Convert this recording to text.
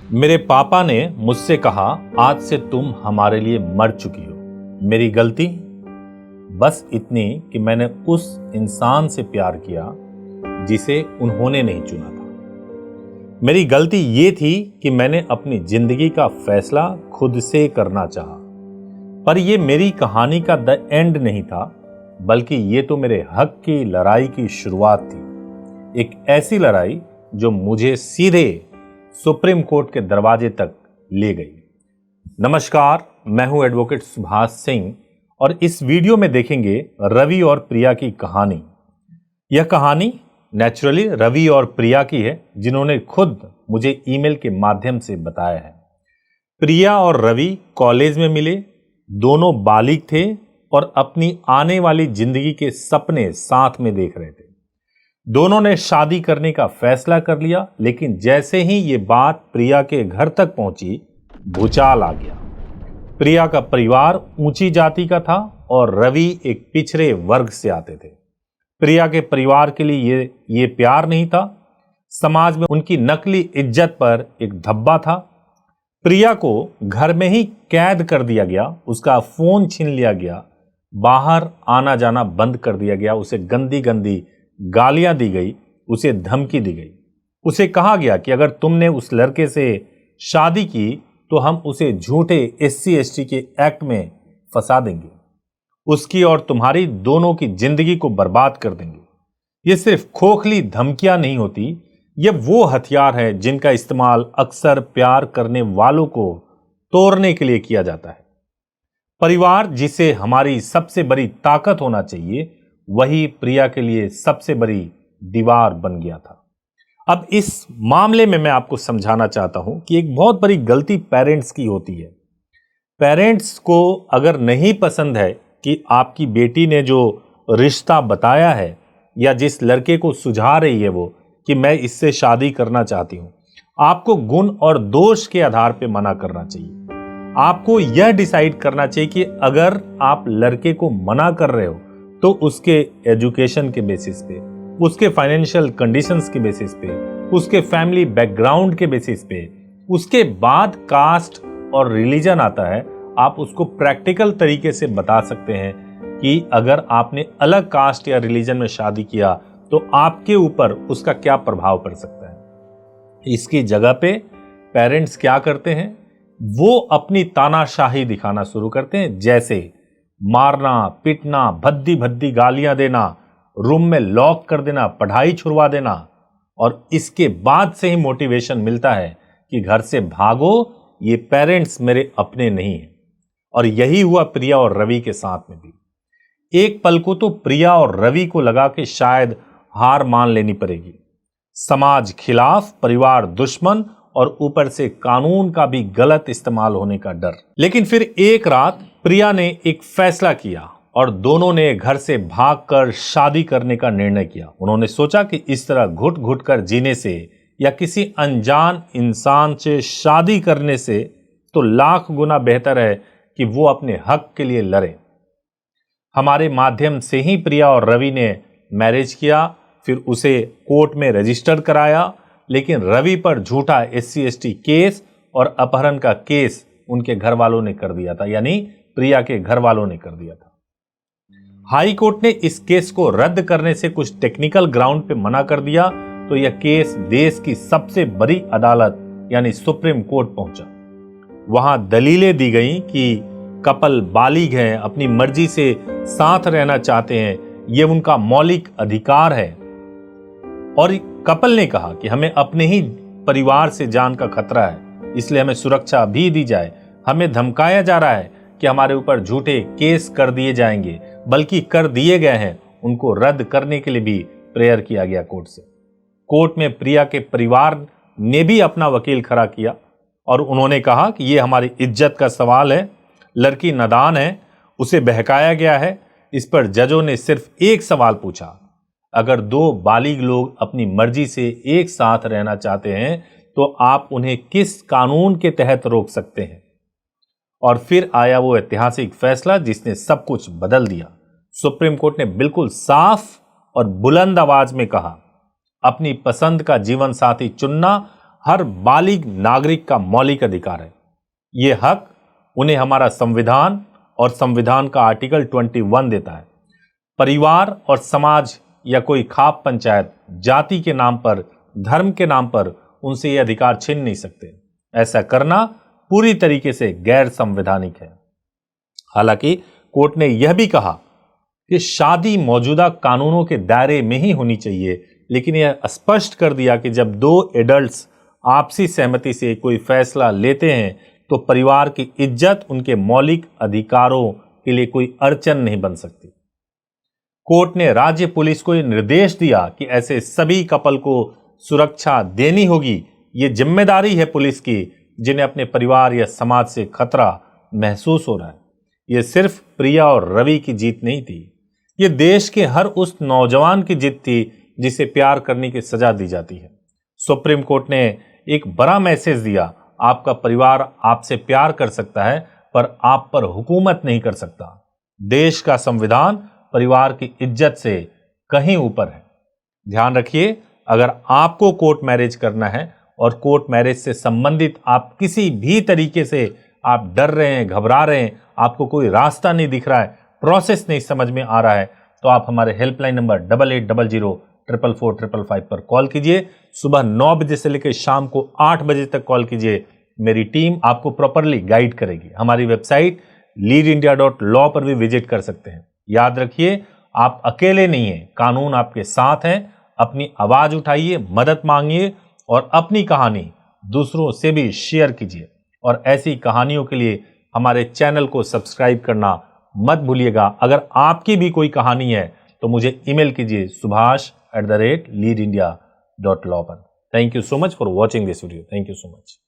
मेरे पापा ने मुझसे कहा, आज से तुम हमारे लिए मर चुकी हो। मेरी गलती बस इतनी कि मैंने उस इंसान से प्यार किया जिसे उन्होंने नहीं चुना था। मेरी गलती ये थी कि मैंने अपनी जिंदगी का फैसला खुद से करना चाहा। पर यह मेरी कहानी का द एंड नहीं था, बल्कि ये तो मेरे हक की लड़ाई की शुरुआत थी। एक ऐसी लड़ाई जो मुझे सीधे सुप्रीम कोर्ट के दरवाजे तक ले गई। नमस्कार, मैं हूं एडवोकेट सुभाष सिंह और इस वीडियो में देखेंगे रवि और प्रिया की कहानी। यह कहानी नेचुरली रवि और प्रिया की है, जिन्होंने खुद मुझे ईमेल के माध्यम से बताया है। प्रिया और रवि कॉलेज में मिले, दोनों बालिग थे और अपनी आने वाली जिंदगी के सपने साथ में देख रहे थे। दोनों ने शादी करने का फैसला कर लिया, लेकिन जैसे ही ये बात प्रिया के घर तक पहुंची, भूचाल आ गया। प्रिया का परिवार ऊंची जाति का था और रवि एक पिछड़े वर्ग से आते थे। प्रिया के परिवार के लिए ये प्यार नहीं था, समाज में उनकी नकली इज्जत पर एक धब्बा था। प्रिया को घर में ही कैद कर दिया गया, उसका फोन छीन लिया गया, बाहर आना जाना बंद कर दिया गया, उसे गंदी गंदी गालियां दी गई, उसे धमकी दी गई। उसे कहा गया कि अगर तुमने उस लड़के से शादी की तो हम उसे झूठे SC/ST के एक्ट में फंसा देंगे, उसकी और तुम्हारी दोनों की जिंदगी को बर्बाद कर देंगे। ये सिर्फ खोखली धमकियां नहीं होती, ये वो हथियार है जिनका इस्तेमाल अक्सर प्यार करने वालों को तोड़ने के लिए किया जाता है। परिवार जिसे हमारी सबसे बड़ी ताकत होना चाहिए, वही प्रिया के लिए सबसे बड़ी दीवार बन गया था। अब इस मामले में मैं आपको समझाना चाहता हूं कि एक बहुत बड़ी गलती पेरेंट्स की होती है। पेरेंट्स को अगर नहीं पसंद है कि आपकी बेटी ने जो रिश्ता बताया है या जिस लड़के को सुझा रही है वो कि मैं इससे शादी करना चाहती हूं, आपको गुण और दोष के आधार पर मना करना चाहिए। आपको यह डिसाइड करना चाहिए कि अगर आप लड़के को मना कर रहे हो तो उसके एजुकेशन के बेसिस पे, उसके फाइनेंशियल कंडीशंस के बेसिस पे, उसके फैमिली बैकग्राउंड के बेसिस पे, उसके बाद कास्ट और रिलीजन आता है। आप उसको प्रैक्टिकल तरीके से बता सकते हैं कि अगर आपने अलग कास्ट या रिलीजन में शादी किया तो आपके ऊपर उसका क्या प्रभाव पड़ सकता है। इसकी जगह पे पेरेंट्स क्या करते हैं, वो अपनी तानाशाही दिखाना शुरू करते हैं, जैसे मारना, पीटना, भद्दी भद्दी गालियां देना, रूम में लॉक कर देना, पढ़ाई छुड़वा देना, और इसके बाद से ही मोटिवेशन मिलता है कि घर से भागो, ये पेरेंट्स मेरे अपने नहीं हैं। और यही हुआ प्रिया और रवि के साथ में भी। एक पल को तो प्रिया और रवि को लगा कि शायद हार मान लेनी पड़ेगी। समाज खिलाफ, परिवार दुश्मन और ऊपर से कानून का भी गलत इस्तेमाल होने का डर। लेकिन फिर एक रात प्रिया ने एक फैसला किया और दोनों ने घर से भागकर शादी करने का निर्णय किया। उन्होंने सोचा कि इस तरह घुट घुट कर जीने से या किसी अनजान इंसान से शादी करने से तो लाख गुना बेहतर है कि वो अपने हक के लिए लड़े। हमारे माध्यम से ही प्रिया और रवि ने मैरिज किया, फिर उसे कोर्ट में रजिस्टर कराया, लेकिन रवि पर झूठा SC/ST केस और अपहरण का केस उनके घर वालों ने कर दिया था, यानी प्रिया के घर वालों ने कर दिया था। हाई कोर्ट ने इस केस को रद्द करने से कुछ टेक्निकल ग्राउंड पे मना कर दिया, तो यह केस देश की सबसे बड़ी अदालत यानी सुप्रीम कोर्ट पहुंचा। वहां दलीलें दी गई कि कपल बालिग हैं, अपनी मर्जी से साथ रहना चाहते हैं, यह उनका मौलिक अधिकार है। और कपल ने कहा कि हमें अपने ही परिवार से जान का खतरा है, इसलिए हमें सुरक्षा भी दी जाए। हमें धमकाया जा रहा है कि हमारे ऊपर झूठे केस कर दिए जाएंगे, बल्कि कर दिए गए हैं। उनको रद्द करने के लिए भी प्रेयर किया गया कोर्ट से। कोर्ट में प्रिया के परिवार ने भी अपना वकील खड़ा किया और उन्होंने कहा कि यह हमारी इज्जत का सवाल है, लड़की नादान है, उसे बहकाया गया है। इस पर जजों ने सिर्फ एक सवाल पूछा, अगर दो बालिग लोग अपनी मर्जी से एक साथ रहना चाहते हैं तो आप उन्हें किस कानून के तहत रोक सकते हैं। और फिर आया वो ऐतिहासिक फैसला जिसने सब कुछ बदल दिया। सुप्रीम कोर्ट ने बिल्कुल साफ और बुलंद आवाज में कहा, अपनी पसंद का जीवन साथी चुनना हर बालिग नागरिक का मौलिक अधिकार है। ये हक उन्हें हमारा संविधान और संविधान का आर्टिकल 21 देता है। परिवार और समाज या कोई खाप पंचायत जाति के नाम पर, धर्म के नाम पर उनसे ये अधिकार छीन नहीं सकते। ऐसा करना पूरी तरीके से गैर संवैधानिक है। हालांकि कोर्ट ने यह भी कहा कि शादी मौजूदा कानूनों के दायरे में ही होनी चाहिए, लेकिन यह स्पष्ट कर दिया कि जब दो एडल्ट्स आपसी सहमति से कोई फैसला लेते हैं तो परिवार की इज्जत, उनके मौलिक अधिकारों के लिए कोई अड़चन नहीं बन सकती। कोर्ट ने राज्य पुलिस को यह निर्देश दिया कि ऐसे सभी कपल को सुरक्षा देनी होगी। ये जिम्मेदारी है पुलिस की जिन्हें अपने परिवार या समाज से खतरा महसूस हो रहा है। यह सिर्फ प्रिया और रवि की जीत नहीं थी, ये देश के हर उस नौजवान की जीत थी जिसे प्यार करने की सजा दी जाती है। सुप्रीम कोर्ट ने एक बड़ा मैसेज दिया, आपका परिवार आपसे प्यार कर सकता है पर आप पर हुकूमत नहीं कर सकता। देश का संविधान परिवार की इज्जत से कहीं ऊपर है। ध्यान रखिए, अगर आपको कोर्ट मैरिज करना है और कोर्ट मैरिज से संबंधित आप किसी भी तरीके से आप डर रहे हैं, घबरा रहे हैं, आपको कोई रास्ता नहीं दिख रहा है, प्रोसेस नहीं समझ में आ रहा है, तो आप हमारे हेल्पलाइन नंबर 8800444555 पर कॉल कीजिए। सुबह 9 बजे से लेकर शाम को 8 बजे तक कॉल कीजिए। मेरी टीम आपको प्रॉपरली गाइड करेगी। हमारी वेबसाइट leadindia.law पर भी विजिट कर सकते हैं। याद रखिए, आप अकेले नहीं हैं, कानून आपके साथ है। अपनी आवाज उठाइए, मदद मांगिए और अपनी कहानी दूसरों से भी शेयर कीजिए। और ऐसी कहानियों के लिए हमारे चैनल को सब्सक्राइब करना मत भूलिएगा। अगर आपकी भी कोई कहानी है तो मुझे ईमेल कीजिए subhash@leadindia.law पर। Thank you so much for watching this video. Thank you so much.